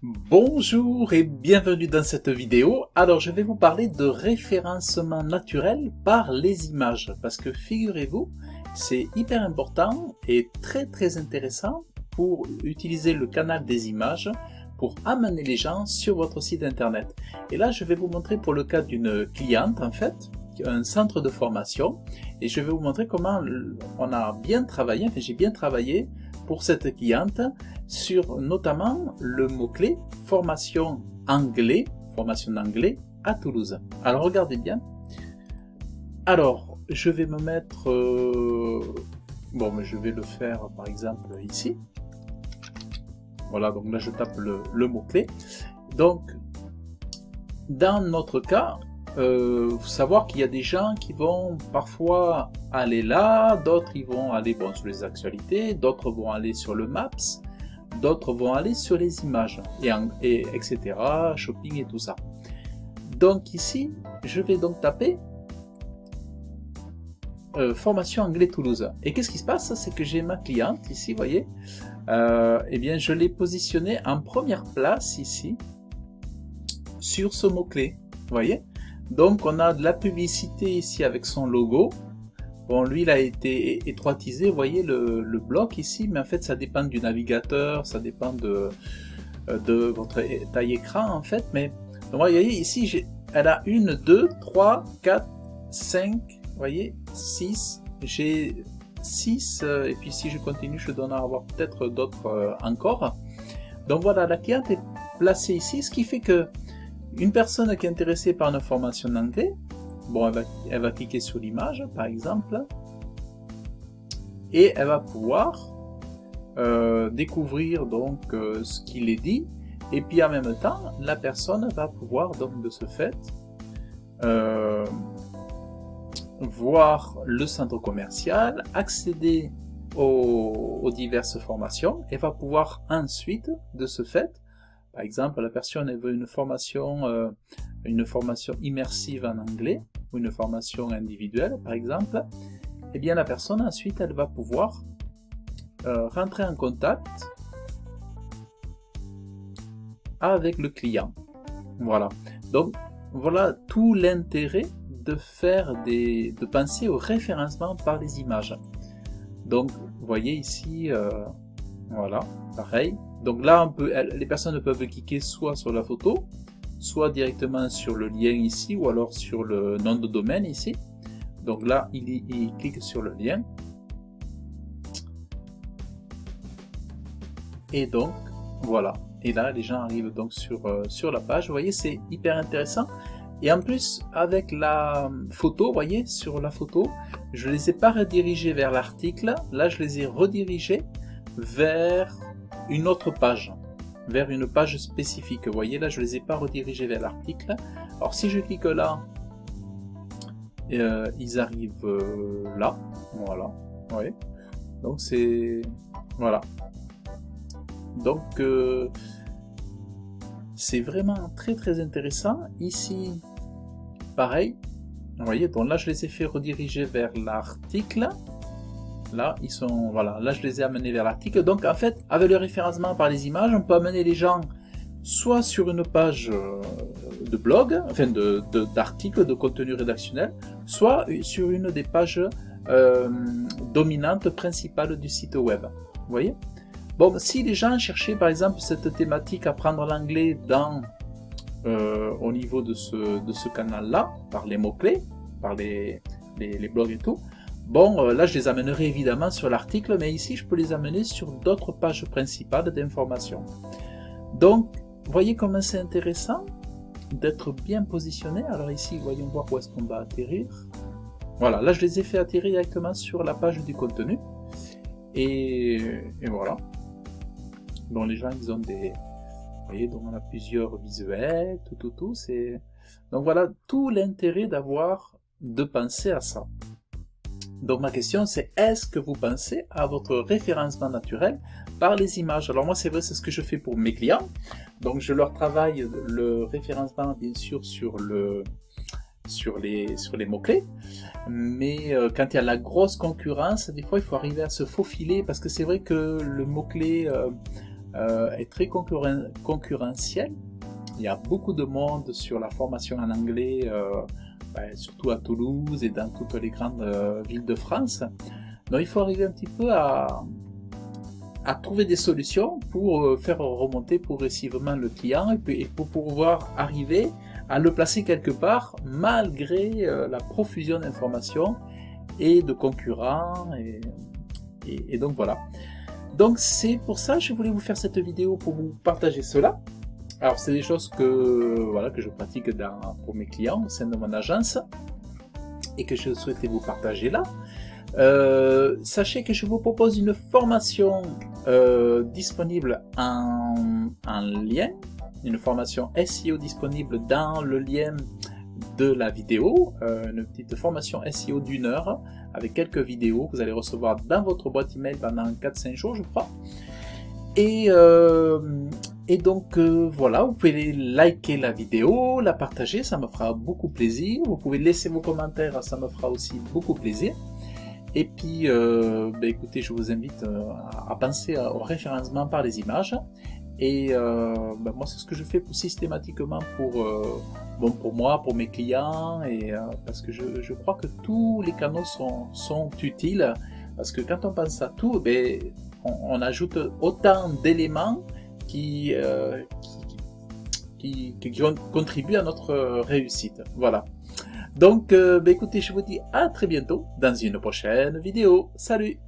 Bonjour et bienvenue dans cette vidéo. Alors je vais vous parler de référencement naturel par les images parce que figurez-vous, c'est hyper important et très intéressant pour utiliser le canal des images pour amener les gens sur votre site internet. Et là je vais vous montrer pour le cas d'une cliente en fait, un centre de formation, et je vais vous montrer comment on a bien travaillé, enfin j'ai bien travaillé pour cette cliente sur notamment le mot-clé formation d'anglais à Toulouse. Alors regardez bien. Alors je vais me mettre bon, mais je vais le faire par exemple ici. Voilà, donc là je tape le mot-clé. Donc dans notre cas, faut savoir qu'il y a des gens qui vont parfois aller là, d'autres ils vont aller sur les actualités, d'autres vont aller sur le Maps, d'autres vont aller sur les images, et etc., shopping et tout ça. Donc ici, je vais donc taper formation anglais Toulouse. Et qu'est-ce qui se passe? C'est que j'ai ma cliente ici, vous voyez, eh bien je l'ai positionnée en première place ici, sur ce mot-clé, vous voyez. Donc on a de la publicité ici avec son logo. Bon, lui il a été étroitisé, vous voyez le bloc ici, mais en fait ça dépend du navigateur, ça dépend de votre taille écran en fait. Mais donc, vous voyez ici, elle a 1, 2, 3, 4, 5, vous voyez, 6. J'ai 6, et puis si je continue, je dois en avoir peut-être d'autres encore. Donc voilà, la cliente est placée ici, ce qui fait que une personne qui est intéressée par une formation d'anglais, bon, elle va cliquer sur l'image, par exemple, et elle va pouvoir découvrir donc ce qu'il est dit, et puis en même temps, la personne va pouvoir donc de ce fait voir le centre commercial, accéder aux diverses formations, et va pouvoir ensuite, de ce fait, par exemple, la personne elle veut une formation immersive en anglais, ou une formation individuelle, par exemple, et bien la personne ensuite elle va pouvoir rentrer en contact avec le client. Voilà. Donc voilà tout l'intérêt de de penser au référencement par les images. Donc vous voyez ici, voilà, pareil. Donc là, les personnes peuvent cliquer soit sur la photo, soit directement sur le lien ici, ou alors sur le nom de domaine ici. Donc là, il clique sur le lien. Et donc, voilà. Et là, les gens arrivent donc sur la page. Vous voyez, c'est hyper intéressant. Et en plus, avec la photo, vous voyez, sur la photo, je ne les ai pas redirigés vers l'article. Là, je les ai redirigés vers une autre page, vers une page spécifique. Vous voyez là, je ne les ai pas redirigés vers l'article. Alors si je clique là, ils arrivent là, voilà. Ouais. Donc c'est voilà. Donc c'est vraiment très intéressant. Ici, pareil. Vous voyez, donc là je les ai fait rediriger vers l'article. Là, ils sont, voilà, là je les ai amenés vers l'article. Donc en fait, avec le référencement par les images, on peut amener les gens soit sur une page de blog, enfin d'articles, de contenu rédactionnel, soit sur une des pages dominantes principales du site web. Vous voyez? Bon, si les gens cherchaient par exemple cette thématique, apprendre l'anglais au niveau de ce canal-là, par les mots-clés, par les blogs et tout, bon, là je les amènerai évidemment sur l'article, mais ici je peux les amener sur d'autres pages principales d'information. Donc, voyez comment c'est intéressant d'être bien positionné. Alors ici, voyons voir où est-ce qu'on va atterrir. Voilà, là je les ai fait atterrir directement sur la page du contenu. Et voilà. Donc les gens, ils ont des... Vous voyez, donc on a plusieurs visuels, tout. Donc voilà, tout l'intérêt de penser à ça. Donc ma question c'est, est-ce que vous pensez à votre référencement naturel par les images? Alors moi c'est vrai, c'est ce que je fais pour mes clients. Donc je leur travaille le référencement bien sûr sur les mots-clés. Mais quand il y a la grosse concurrence, des fois il faut arriver à se faufiler parce que c'est vrai que le mot-clé est très concurrentiel. Il y a beaucoup de monde sur la formation en anglais, surtout à Toulouse et dans toutes les grandes villes de France. Donc il faut arriver un petit peu à trouver des solutions pour faire remonter progressivement le client et pour pouvoir arriver à le placer quelque part malgré la profusion d'informations et de concurrents et donc voilà. Donc c'est pour ça que je voulais vous faire cette vidéo pour vous partager cela. Alors c'est des choses que je pratique pour mes clients au sein de mon agence et que je souhaitais vous partager là. Sachez que je vous propose une formation disponible en lien, une formation SEO disponible dans le lien de la vidéo, une petite formation SEO d'1 heure avec quelques vidéos que vous allez recevoir dans votre boîte email pendant 4-5 jours je crois. Et donc voilà, vous pouvez liker la vidéo, la partager, ça me fera beaucoup plaisir. Vous pouvez laisser vos commentaires, ça me fera aussi beaucoup plaisir. Et puis, écoutez, je vous invite à penser au référencement par les images. Et moi, c'est ce que je fais systématiquement pour moi, pour mes clients, et parce que je crois que tous les canaux sont utiles. Parce que quand on pense à tout, on ajoute autant d'éléments qui contribuent à notre réussite. Voilà. Donc, écoutez, je vous dis à très bientôt dans une prochaine vidéo. Salut!